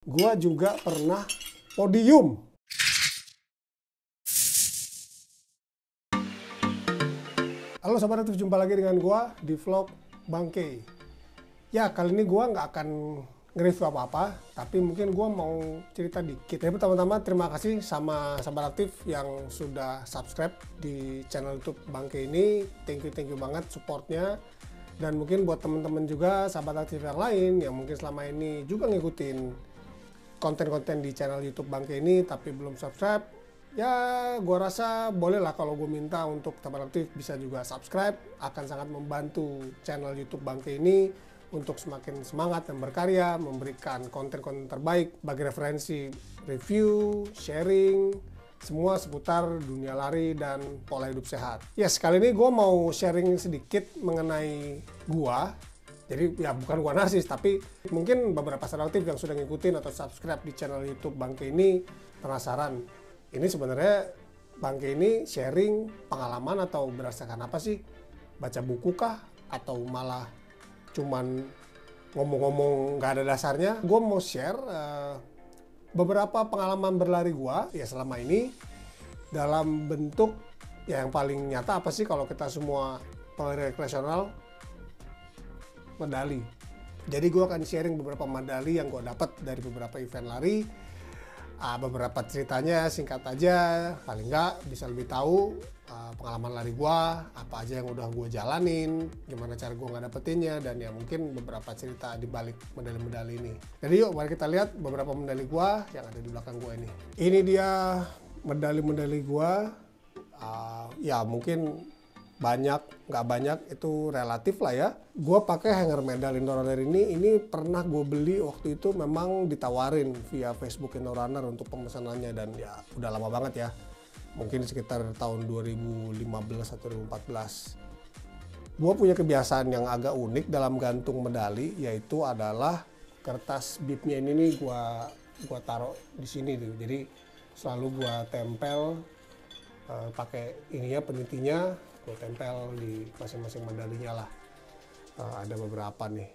Gua juga pernah podium. Halo Sobat Aktif, jumpa lagi dengan gua di vlog Bangke. Ya, kali ini gua nggak akan nge-review apa-apa, tapi mungkin gua mau cerita dikit. Jadi pertama-tama terima kasih sama Sobat Aktif yang sudah subscribe di channel YouTube Bangke ini. Thank you banget supportnya. Dan mungkin buat teman-teman juga Sobat Aktif yang lain yang mungkin selama ini juga ngikutin konten-konten di channel YouTube Bangke ini tapi belum subscribe, ya gua rasa boleh lah kalau gue minta untuk Sobat Aktif bisa juga subscribe. Akan sangat membantu channel YouTube Bangke ini untuk semakin semangat dan berkarya, memberikan konten-konten terbaik bagi referensi, review, sharing, semua seputar dunia lari dan pola hidup sehat. Yes, kali ini gue mau sharing sedikit mengenai gua. Jadi ya bukan gua narsis, tapi mungkin beberapa Sobat Aktif yang sudah ngikutin atau subscribe di channel YouTube Bangke ini penasaran. Ini sebenarnya Bangke ini sharing pengalaman atau berdasarkan apa sih? Baca buku kah? Atau malah cuman ngomong-ngomong nggak ada dasarnya? Gue mau share beberapa pengalaman berlari gua ya selama ini dalam bentuk ya yang paling nyata apa sih kalau kita semua pelari rekreasional, medali. Jadi gue akan sharing beberapa medali yang gue dapat dari beberapa event lari. Beberapa ceritanya singkat aja, paling nggak bisa lebih tahu pengalaman lari gue, apa aja yang udah gue jalanin, gimana cara gue nggak dapetinnya, dan ya mungkin beberapa cerita di balik medali-medali ini. Jadi yuk mari kita lihat beberapa medali gue yang ada di belakang gue ini. Ini dia medali-medali gue, ya mungkin banyak, nggak banyak itu relatif lah ya. Gue pakai hanger medal indoor runner ini pernah gue beli waktu itu memang ditawarin via Facebook Indoor Runner untuk pemesanannya, dan ya udah lama banget ya. Mungkin sekitar tahun 2015 atau 2014. Gue punya kebiasaan yang agak unik dalam gantung medali, yaitu adalah kertas bibnya ini nih gue taruh di sini tuh. Jadi selalu gue tempel pakai ininya, penitinya gue tempel di masing-masing medalinya lah. Ada beberapa nih.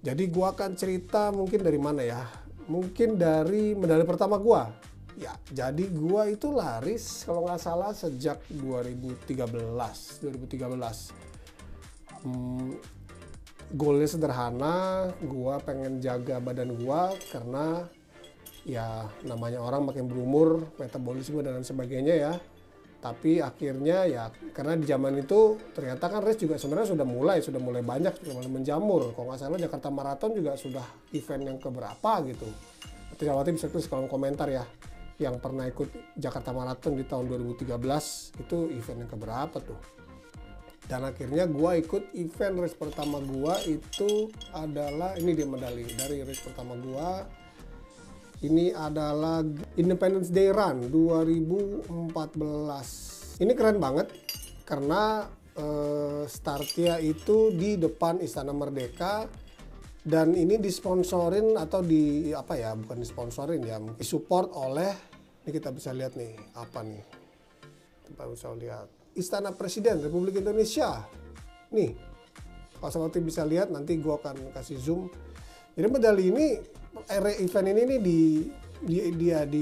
Jadi gue akan cerita mungkin dari mana ya? Mungkin dari medali pertama gue. Ya, jadi gue itu lari kalau nggak salah sejak 2013. Goalnya sederhana, gue pengen jaga badan gue karena ya namanya orang makin berumur, metabolisme dan sebagainya ya. Tapi akhirnya ya karena di zaman itu ternyata kan race juga sebenarnya sudah mulai banyak, sudah mulai menjamur. Kalau nggak salah Jakarta Marathon juga sudah event yang keberapa gitu. Nanti Sobat bisa tulis kolom komentar ya, yang pernah ikut Jakarta Marathon di tahun 2013 itu event yang keberapa tuh. Dan akhirnya gua ikut event race pertama gua itu adalah ini dia medali dari race pertama gua. Ini adalah Independence Day Run 2014. Ini keren banget karena startnya itu di depan Istana Merdeka, dan ini disponsorin atau bukan disponsorin ya, disupport oleh, ini kita bisa lihat nih apa nih, kita bisa lihat Istana Presiden Republik Indonesia nih. Kalau Sobat bisa lihat, nanti gua akan kasih zoom. Jadi medali ini, event ini nih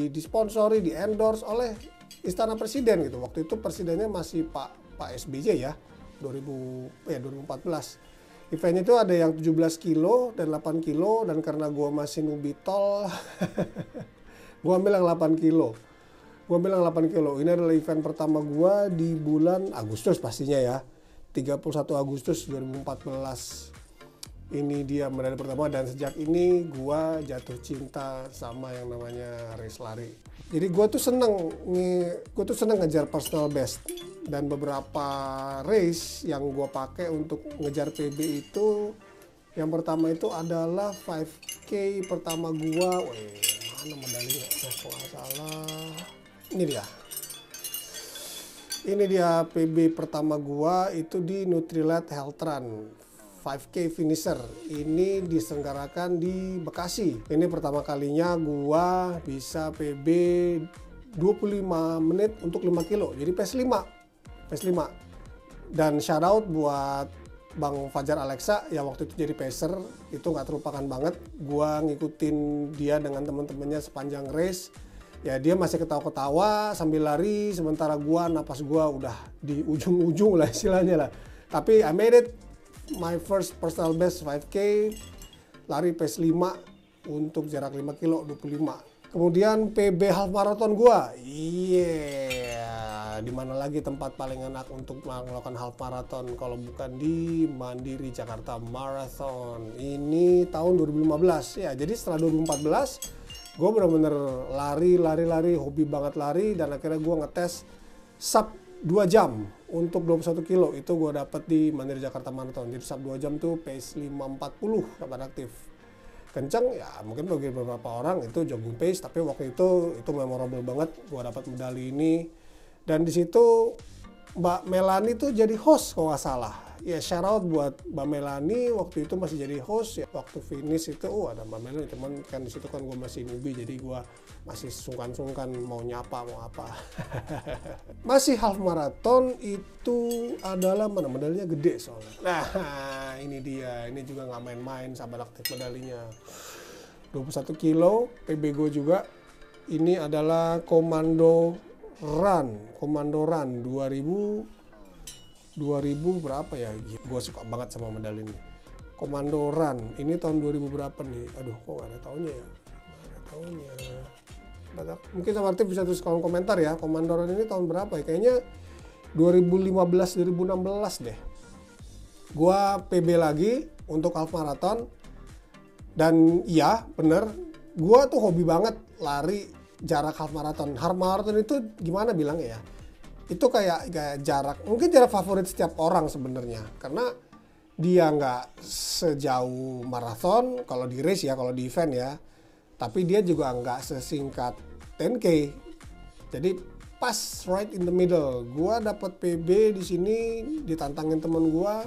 disponsori, di endorse oleh Istana Presiden gitu. Waktu itu presidennya masih Pak SBY ya, 2014. Eventnya itu ada yang 17 kilo dan 8 kilo, dan karena gua masih newbie tol, gua ambil yang 8 kilo. Ini adalah event pertama gua di bulan Agustus pastinya ya, 31 Agustus 2014. Ini dia medali pertama, dan sejak ini gua jatuh cinta sama yang namanya race lari. Jadi gua tuh seneng ngejar personal best, dan beberapa race yang gua pakai untuk ngejar PB itu, yang pertama itu adalah 5K pertama gua. Mana medalinya? Kalau nggak salah, ini dia PB pertama gua itu di Nutrilite Health Run 5K finisher. Ini diselenggarakan di Bekasi. Ini pertama kalinya gua bisa PB 25 menit untuk 5 kilo. Jadi pace 5. Dan shout out buat Bang Fajar Alexa yang waktu itu jadi pacer, itu nggak terlupakan banget. Gua ngikutin dia dengan temen-temennya sepanjang race. Ya dia masih ketawa-ketawa sambil lari, sementara gua napas gua udah di ujung-ujung lah istilahnya lah. Tapi I made it, my first personal best 5K, lari pace 5 untuk jarak 5 kilo 25. Kemudian PB half marathon gua, di mana lagi tempat paling enak untuk melakukan half marathon kalau bukan di Mandiri Jakarta Marathon. Ini tahun 2015 ya. Jadi setelah 2014 gue bener-bener lari, hobi banget lari, dan akhirnya gue ngetes sub 2 jam untuk 21 kilo. Itu gue dapet di Mandiri Jakarta Marathon. Jadi sub 2 jam tuh pace 5.40 kapan aktif. Kenceng ya, mungkin bagi beberapa orang itu jogging pace, tapi waktu itu memorable banget. Gue dapat medali ini. Dan di situ Mbak Melani tuh jadi host kalau nggak salah. Ya shout out buat Mbak Melani, waktu itu masih jadi host ya. Waktu finish itu, ada Mbak Melani, teman kan di situ kan gue masih newbie, jadi gue masih sungkan-sungkan mau nyapa mau apa. Masih half marathon itu adalah mana medalinya gede soalnya. Nah ini dia, ini juga nggak main-main sahabat aktif medalinya. 21 kilo PB gue juga. Ini adalah Komando Run 2000 berapa ya? Gue suka banget sama medali ini. Komando Run ini tahun 2000 berapa nih? Aduh, kok gak ada tahunnya ya? Mungkin sama Artif bisa tulis kolom komentar ya. Komando Run ini tahun berapa ya? Kayaknya 2015-2016 deh. Gua PB lagi untuk half marathon. Dan iya, bener. Gua tuh hobi banget lari jarak half marathon. Half marathon itu gimana bilangnya ya? Itu kayak jarak, mungkin jarak favorit setiap orang sebenarnya, karena dia nggak sejauh marathon kalau di race ya, kalau di event ya, tapi dia juga nggak sesingkat 10K. Jadi pas right in the middle. Gua dapat PB di sini, ditantangin temen gua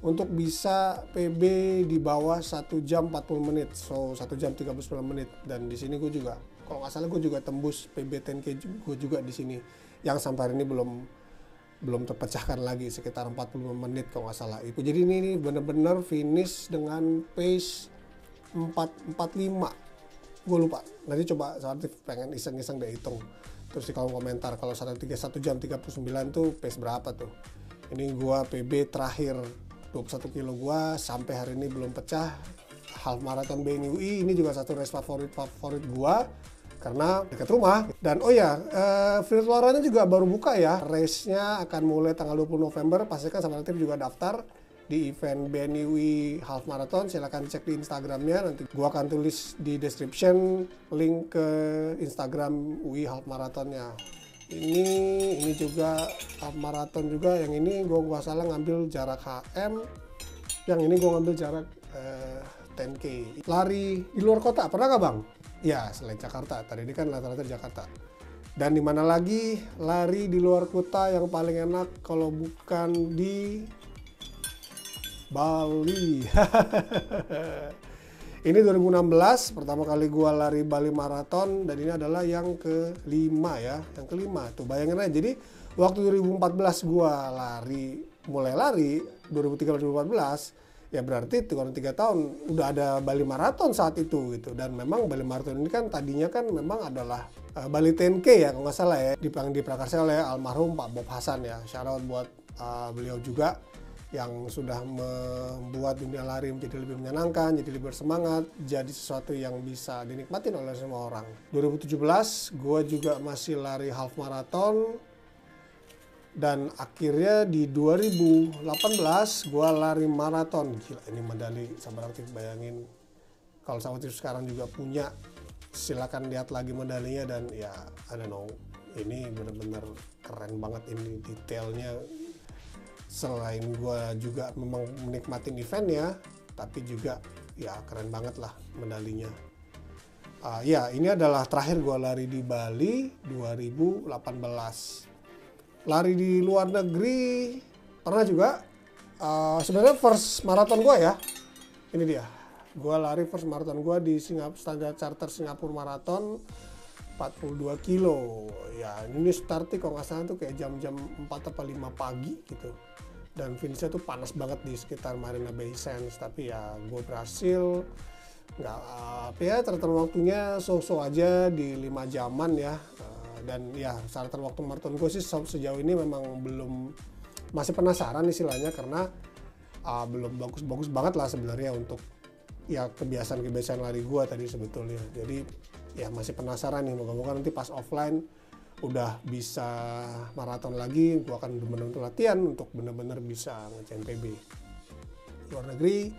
untuk bisa PB di bawah 1 jam 40 menit, so 1 jam 39 menit. Dan di sini gue juga, kalau nggak salah gue juga tembus PB 10K gue juga di sini, yang sampai hari ini belum terpecahkan lagi, sekitar 45 menit kalau nggak salah. Itu jadi ini bener-bener finish dengan pace 4:45. Gue lupa, nanti coba saat pengen iseng-iseng deh hitung. Terus di kolom komentar kalau 1 jam 39 tuh pace berapa tuh. Ini gue PB terakhir 21 kilo gua sampai hari ini belum pecah. Half marathon BNUI ini juga satu race favorit gua karena dekat rumah. Dan virtualannya juga baru buka ya. Race-nya akan mulai tanggal 20 November. Pastikan sama Latif juga daftar di event BNUI Half Marathon. Silahkan cek di Instagramnya. Nanti gua akan tulis di description link ke Instagram UI Half Marathonnya. Ini juga half marathon juga. Yang ini gue nggak salah ngambil jarak HM, yang ini gue ngambil jarak 10K. Lari di luar kota pernah nggak bang? Ya selain Jakarta, tadi ini kan rata-rata Jakarta. Dan di mana lagi lari di luar kota yang paling enak kalau bukan di Bali. Ini 2016 pertama kali gua lari Bali Marathon, dan ini adalah yang kelima ya, yang kelima tuh bayangin aja. Jadi waktu 2014 gua mulai lari 2013-2014 ya, berarti kurang 3 tahun udah ada Bali Marathon saat itu gitu. Dan memang Bali Marathon ini kan tadinya kan memang adalah Bali 10K ya kalau nggak salah ya, diprakarsa oleh almarhum Pak Bob Hasan ya. Shout out buat beliau juga yang sudah membuat dunia lari menjadi lebih menyenangkan, jadi lebih bersemangat, jadi sesuatu yang bisa dinikmatin oleh semua orang. 2017 gue juga masih lari half marathon, dan akhirnya di 2018 gue lari maraton. Gila, ini medali sahabat aktif, bayangin kalau sahabat aktif sekarang juga punya, silakan lihat lagi medalinya. Dan ya I don't know, ini bener-bener keren banget ini detailnya. Selain gue juga memang menikmatin eventnya, tapi juga ya keren banget lah medalinya. Ya ini adalah terakhir gue lari di Bali 2018. Lari di luar negeri pernah juga. Sebenarnya first marathon gue ya, ini dia. Gue lari first marathon gue di Standard Charter Singapura Marathon 42 kilo. Ya ini startnya kalau nggak salah tuh kayak jam-jam 4 atau 5 pagi gitu. dan finishnya tuh panas banget di sekitar Marina Bay Sands. Tapi ya gue berhasil, nggak ya catatan waktunya so-so aja di 5 jaman ya. Dan ya catatan waktu maraton gue sih sejauh ini memang masih penasaran istilahnya, karena belum bagus-bagus banget lah sebenarnya untuk ya kebiasaan lari gue tadi sebetulnya. Jadi ya masih penasaran nih, moga-moga nanti pas offline udah bisa maraton lagi, gue akan benar-benar latihan untuk benar-benar bisa nge-CN PB. Luar negeri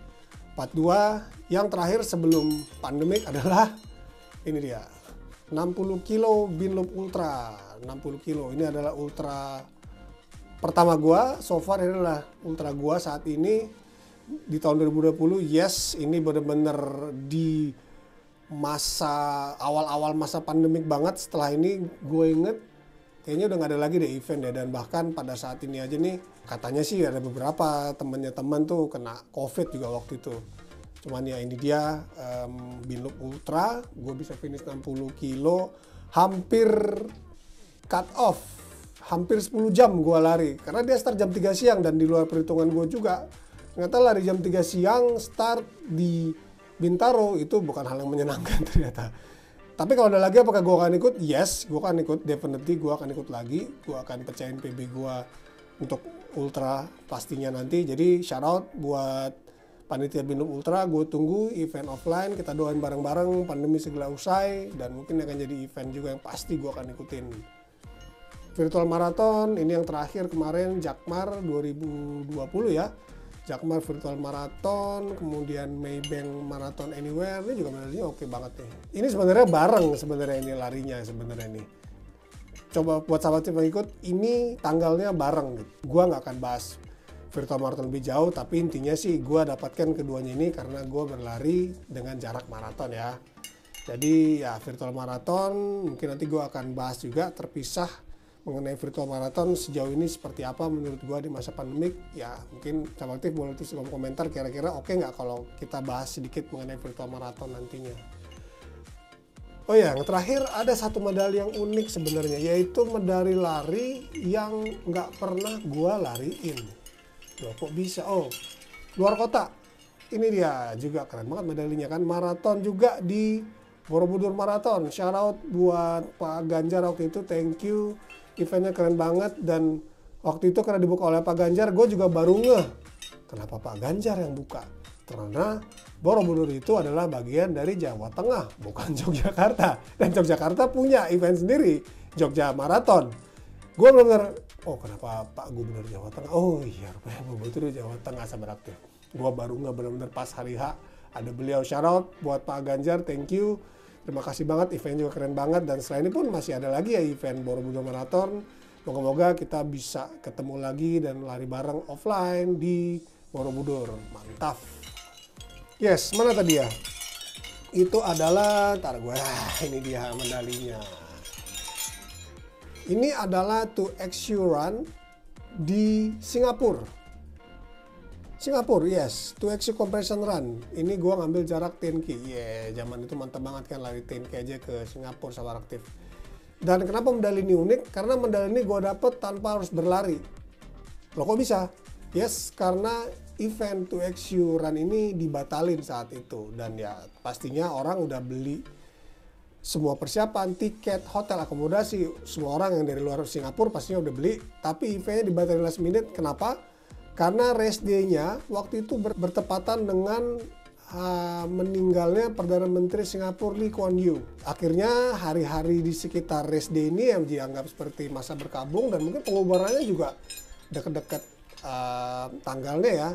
42. Yang terakhir sebelum pandemik adalah ini dia, 60 kilo Binloop Ultra. 60 kilo ini adalah ultra pertama gue, so far ini adalah ultra gue saat ini di tahun 2020. Yes, ini benar-benar di masa awal-awal masa pandemik banget. Setelah ini gue inget kayaknya udah nggak ada lagi deh event ya, dan bahkan pada saat ini aja nih katanya sih ada beberapa teman tuh kena COVID juga waktu itu. Cuman ya ini dia Binloop Ultra, gue bisa finish 60 kilo, hampir cut off, hampir 10 jam gue lari, karena dia start jam 3 siang dan di luar perhitungan gue juga. Ternyata lari jam 3 siang start di Bintaro itu bukan hal yang menyenangkan ternyata. Tapi kalau ada lagi apakah gue akan ikut? Yes, gue akan ikut, definitely gue akan ikut lagi. Gue akan pecahin PB gue untuk ultra pastinya nanti. Jadi shout out buat panitia Binloop Ultra, gue tunggu event offline, kita doain bareng-bareng pandemi segera usai, dan mungkin akan jadi event juga yang pasti gue akan ikutin. Virtual Marathon, ini yang terakhir kemarin Jakmar 2020 ya. Jakmar Virtual Marathon, kemudian Maybank Marathon Anywhere, ini juga medalinya oke banget nih. Ini sebenarnya bareng sebenarnya ini larinya sebenarnya nih. Coba buat sahabat yang ikut, ini tanggalnya bareng gitu. Gua nggak akan bahas Virtual Marathon lebih jauh, tapi intinya sih gua dapatkan keduanya ini karena gua berlari dengan jarak maraton ya. Jadi ya Virtual Marathon mungkin nanti gua akan bahas juga terpisah mengenai virtual marathon sejauh ini seperti apa menurut gua di masa pandemik. Ya mungkin sahabat aktif boleh tulis di kolom komentar kira-kira oke nggak kalau kita bahas sedikit mengenai virtual marathon nantinya. Oh ya, yang terakhir ada satu medali yang unik sebenarnya, yaitu medali lari yang nggak pernah gua lariin. Loh, kok bisa? Oh, luar kota. Ini dia juga keren banget medalinya kan, maraton juga di Borobudur Marathon. Shout out buat Pak Ganjar waktu itu, thank you. Eventnya keren banget, dan waktu itu karena dibuka oleh Pak Ganjar, gue juga baru ngeh kenapa Pak Ganjar yang buka. Karena Borobudur itu adalah bagian dari Jawa Tengah, bukan Yogyakarta. Dan Yogyakarta punya event sendiri, Jogja Marathon. Gue benar-benar, oh kenapa Pak Gubernur Jawa Tengah? Oh iya, rupanya Borobudur di Jawa Tengah, sahabat aktif. Gue baru ngeh benar-benar pas hari H ada beliau. Shout out buat Pak Ganjar, thank you. Terima kasih banget, event juga keren banget. Dan selain ini pun masih ada lagi ya event Borobudur Marathon. Moga-moga kita bisa ketemu lagi dan lari bareng offline di Borobudur. Mantap. Yes, mana tadi ya? Itu adalah, ini dia medalinya. Ini adalah 2XU Run di Singapura. Singapura, yes, 2XU Compression Run. Ini gue ngambil jarak 10K. Zaman itu mantap banget kan lari 10K aja ke Singapura sahabat aktif. Dan kenapa medali ini unik? Karena medali ini gue dapet tanpa harus berlari. Loh kok bisa? Yes, karena event 2XU Run ini dibatalin saat itu. Dan ya pastinya orang udah beli semua persiapan, tiket, hotel, akomodasi. Semua orang yang dari luar Singapura pastinya udah beli. Tapi eventnya dibatalin last minute. Kenapa? Karena race day-nya waktu itu bertepatan dengan meninggalnya Perdana Menteri Singapura Lee Kuan Yew. Akhirnya hari-hari di sekitar race day ini yang dianggap seperti masa berkabung, dan mungkin pengubarannya juga dekat-dekat tanggalnya ya.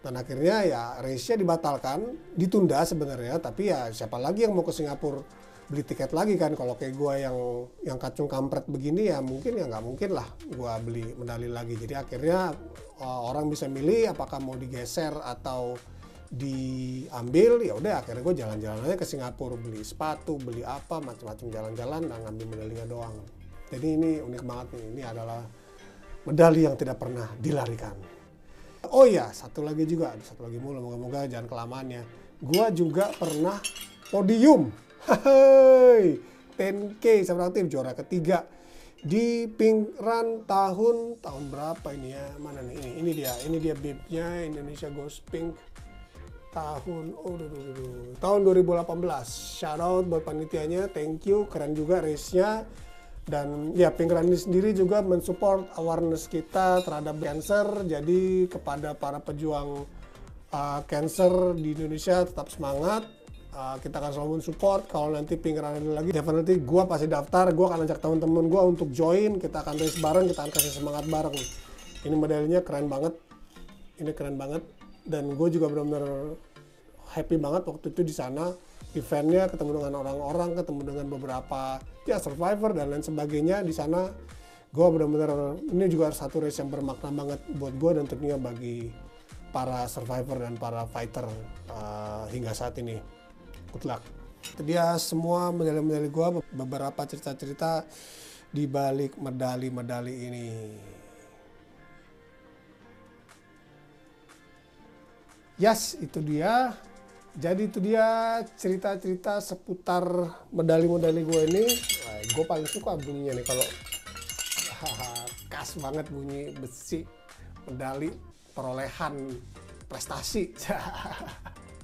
Dan akhirnya ya race-nya dibatalkan, ditunda sebenarnya. Tapi ya siapa lagi yang mau ke Singapura beli tiket lagi kan? Kalau kayak gue yang kacung kampret begini ya mungkin ya nggak mungkin lah gue beli medali lagi. Jadi akhirnya orang bisa milih apakah mau digeser atau diambil. Ya udah akhirnya gue jalan-jalan aja ke Singapura, beli sepatu, beli apa macam-macam, jalan-jalan dan ngambil medalinya doang. Jadi ini unik banget nih, ini adalah medali yang tidak pernah dilarikan. Oh iya, satu lagi mulu, moga-moga jangan kelamaan ya. Gue juga pernah podium. Hehehe, 10K sahabat aktif, juara ketiga. di Pink Run tahun berapa ini ya? Mana nih? Ini dia bibnya Indonesia Goes Pink tahun tahun 2018. Shout out buat panitianya, thank you, keren juga race-nya. Dan ya Pink Run ini sendiri juga mensupport awareness kita terhadap cancer. Jadi kepada para pejuang cancer di Indonesia tetap semangat. Kita akan selalu support. Kalau nanti Pink Run ada lagi, definitely gue pasti daftar. Gue akan ajak teman-teman gue untuk join. Kita akan race bareng, kita akan kasih semangat bareng. Ini medalinya keren banget. Ini keren banget. Dan gue juga benar-benar happy banget waktu itu di sana. Eventnya ketemu dengan orang-orang, ketemu dengan beberapa ya survivor dan lain sebagainya di sana. Gue benar-benar ini juga satu race yang bermakna banget buat gue dan tentunya bagi para survivor dan para fighter hingga saat ini. Good luck. Itu dia semua medali-medali gue, beberapa cerita-cerita di balik medali-medali ini. Yes, itu dia. Jadi itu dia cerita-cerita seputar medali-medali gue ini. Gue paling suka bunyinya nih kalau khas banget bunyi besi, medali, perolehan, prestasi.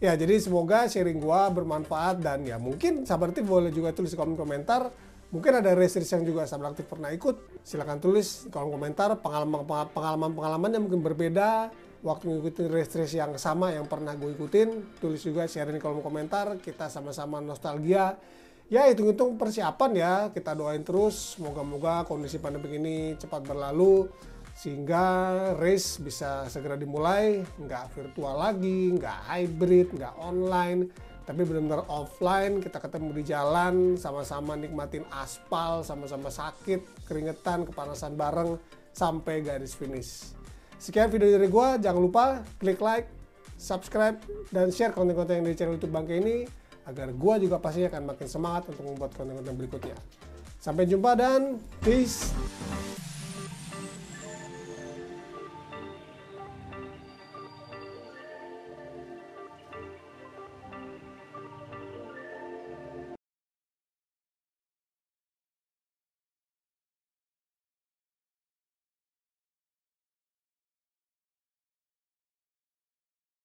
Ya, jadi semoga sharing gua bermanfaat dan ya mungkin sahabat aktif boleh juga tulis di kolom komentar. Mungkin ada race yang juga sahabat aktif pernah ikut. Silahkan tulis di kolom komentar pengalaman yang mungkin berbeda waktu ngikutin race yang sama yang pernah gue ikutin. Tulis juga sharing di kolom komentar. Kita sama-sama nostalgia. Ya, hitung-hitung persiapan ya. Kita doain terus. Moga-moga kondisi pandemi ini cepat berlalu. Sehingga race bisa segera dimulai, nggak virtual lagi, nggak hybrid, nggak online, tapi benar-benar offline, kita ketemu di jalan, sama-sama nikmatin aspal, sama-sama sakit, keringetan, kepanasan bareng, sampai garis finish. Sekian video dari gua, jangan lupa klik like, subscribe, dan share konten-konten yang dari channel YouTube Bangke ini, agar gua juga pastinya akan makin semangat untuk membuat konten-konten berikutnya. Sampai jumpa dan peace!